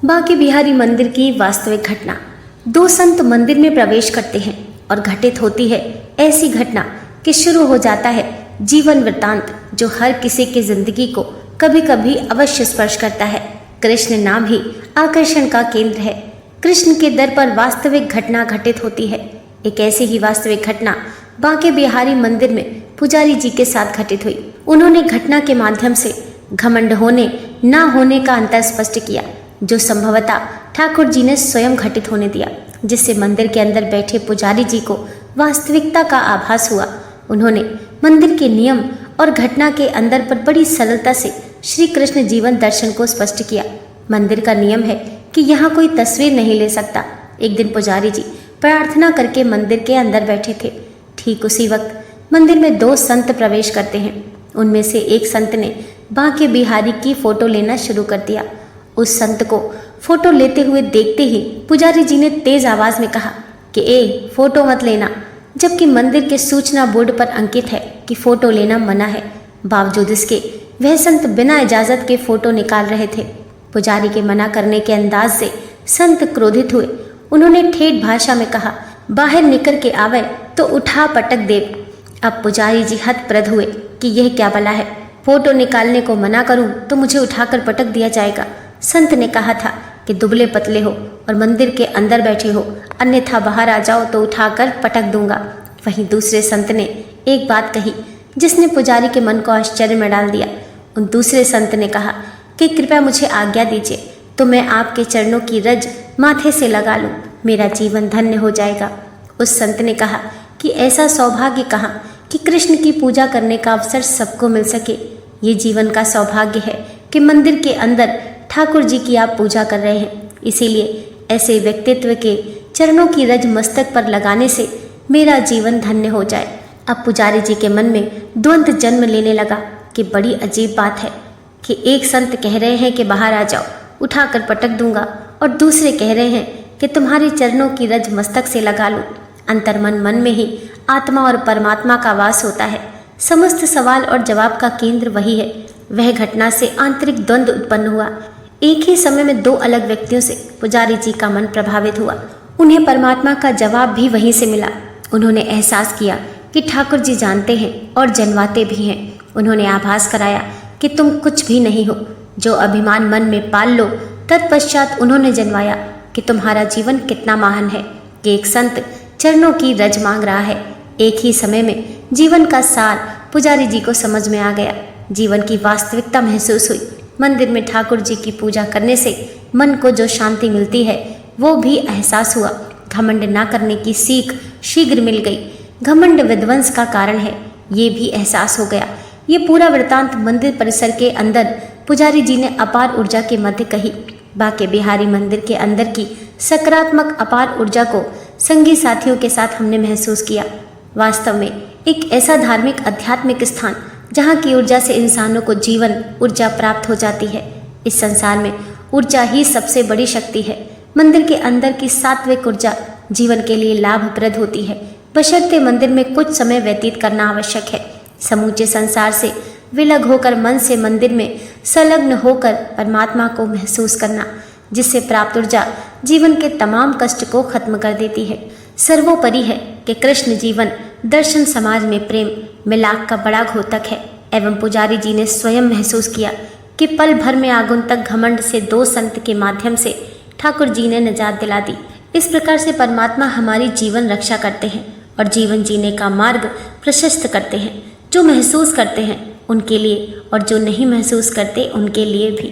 बांके बिहारी मंदिर की वास्तविक घटना। दो संत मंदिर में प्रवेश करते हैं और घटित होती है ऐसी घटना कि शुरू हो जाता है जीवन वृत्तांत जो हर किसी की जिंदगी को कभी कभी अवश्य स्पर्श करता है। कृष्ण नाम ही आकर्षण का केंद्र है। कृष्ण के दर पर वास्तविक घटना घटित होती है। एक ऐसी ही वास्तविक घटना बांके बिहारी मंदिर में पुजारी जी के साथ घटित हुई। उन्होंने घटना के माध्यम से घमंड होने ना होने का अंतर स्पष्ट किया, जो संभवतः ठाकुर जी ने स्वयं घटित होने दिया, जिससे मंदिर के अंदर बैठे पुजारी जी को वास्तविकता का आभास हुआ। उन्होंने मंदिर के नियम और घटना के अंदर पर बड़ी सरलता से श्री कृष्ण जीवन दर्शन को स्पष्ट किया। मंदिर का नियम है कि यहाँ कोई तस्वीर नहीं ले सकता। एक दिन पुजारी जी प्रार्थना करके मंदिर के अंदर बैठे थे। ठीक उसी वक्त मंदिर में दो संत प्रवेश करते हैं। उनमें से एक संत ने बांके बिहारी की फोटो लेना शुरू कर दिया। उस संत को फोटो लेते हुए देखते ही पुजारी जी ने तेज आवाज में कहा कि ए फोटो मत लेना, जबकि मंदिर के सूचना बोर्ड पर अंकित है कि फोटो लेना मना है। बावजूद इसके वह संत बिना इजाजत के फोटो निकाल रहे थे। पुजारी के मना करने के अंदाज से संत क्रोधित हुए। उन्होंने ठेठ भाषा में कहा, बाहर निकल के आवे तो उठा पटक देव। अब पुजारी जी हतप्रभ हुए कि यह क्या भला है, फोटो निकालने को मना करूं तो मुझे उठाकर पटक दिया जाएगा। संत ने कहा था कि दुबले पतले हो और मंदिर के अंदर बैठे हो, अन्यथा बाहर आ जाओ तो उठाकर पटक दूंगा। वहीं दूसरे संत ने एक बात कही जिसने पुजारी के मन को आश्चर्य में डाल दिया। उन दूसरे संत ने कहा कि कृपया मुझे आज्ञा दीजिए तो मैं आपके चरणों की रज माथे से लगा लूं, मेरा जीवन धन्य हो जाएगा। उस संत ने कहा कि ऐसा सौभाग्य कहाँ कि कृष्ण की पूजा करने का अवसर सबको मिल सके। ये जीवन का सौभाग्य है कि मंदिर के अंदर ठाकुर जी की आप पूजा कर रहे हैं, इसीलिए ऐसे व्यक्तित्व के चरणों की रज मस्तक पर लगाने से मेरा जीवन धन्य हो जाए। अब पुजारी जी के मन में द्वंद्व जन्म लेने लगा कि बड़ी अजीब बात है कि एक संत कह रहे हैं कि बाहर आ जाओ, उठाकर पटक दूंगा, और दूसरे कह रहे हैं कि तुम्हारे चरणों की रज मस्तक से लगा लूं। अंतर्मन मन में ही आत्मा और परमात्मा का वास होता है। समस्त सवाल और जवाब का केंद्र वही है। वह घटना से आंतरिक द्वंद्व उत्पन्न हुआ। एक ही समय में दो अलग व्यक्तियों से पुजारी जी का मन प्रभावित हुआ। उन्हें परमात्मा का जवाब भी वहीं से मिला। उन्होंने एहसास किया कि ठाकुर जी जानते हैं और जनवाते भी हैं। उन्होंने आभास कराया कि तुम कुछ भी नहीं हो, जो अभिमान मन में पाल लो। तत्पश्चात उन्होंने जनवाया कि तुम्हारा जीवन कितना महान है कि एक संत चरणों की रज मांग रहा है। एक ही समय में जीवन का सार पुजारी जी को समझ में आ गया। जीवन की वास्तविकता महसूस हुई। मंदिर में ठाकुर जी की पूजा करने से मन को जो शांति मिलती है वो भी एहसास हुआ। घमंड ना करने की सीख शीघ्र मिल गई। घमंड विध्वंस का कारण है, ये भी एहसास हो गया। ये पूरा वृत्तांत मंदिर परिसर के अंदर पुजारी जी ने अपार ऊर्जा के मध्य कही। बांके बिहारी मंदिर के अंदर की सकारात्मक अपार ऊर्जा को संगी साथियों के साथ हमने महसूस किया। वास्तव में एक ऐसा धार्मिक आध्यात्मिक स्थान जहाँ की ऊर्जा से इंसानों को जीवन ऊर्जा प्राप्त हो जाती है। इस संसार में ऊर्जा ही सबसे बड़ी शक्ति है। मंदिर के अंदर की सात्विक ऊर्जा जीवन के लिए लाभप्रद होती है, बशर्ते मंदिर में कुछ समय व्यतीत करना आवश्यक है। समूचे संसार से विलग होकर मन से मंदिर में संलग्न होकर परमात्मा को महसूस करना, जिससे प्राप्त ऊर्जा जीवन के तमाम कष्ट को खत्म कर देती है। सर्वोपरि है कि कृष्ण जीवन दर्शन समाज में प्रेम मिलाप का बड़ा घोतक है। एवं पुजारी जी ने स्वयं महसूस किया कि पल भर में आगंतुक घमंड से दो संत के माध्यम से ठाकुर जी ने निजात दिला दी। इस प्रकार से परमात्मा हमारी जीवन रक्षा करते हैं और जीवन जीने का मार्ग प्रशस्त करते हैं। जो महसूस करते हैं उनके लिए और जो नहीं महसूस करते उनके लिए भी।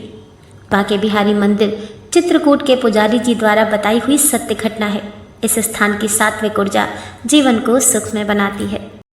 बांके बिहारी मंदिर चित्रकूट के पुजारी जी द्वारा बताई हुई सत्य घटना है। इस स्थान की सात्विक ऊर्जा जीवन को सुखमय बनाती है।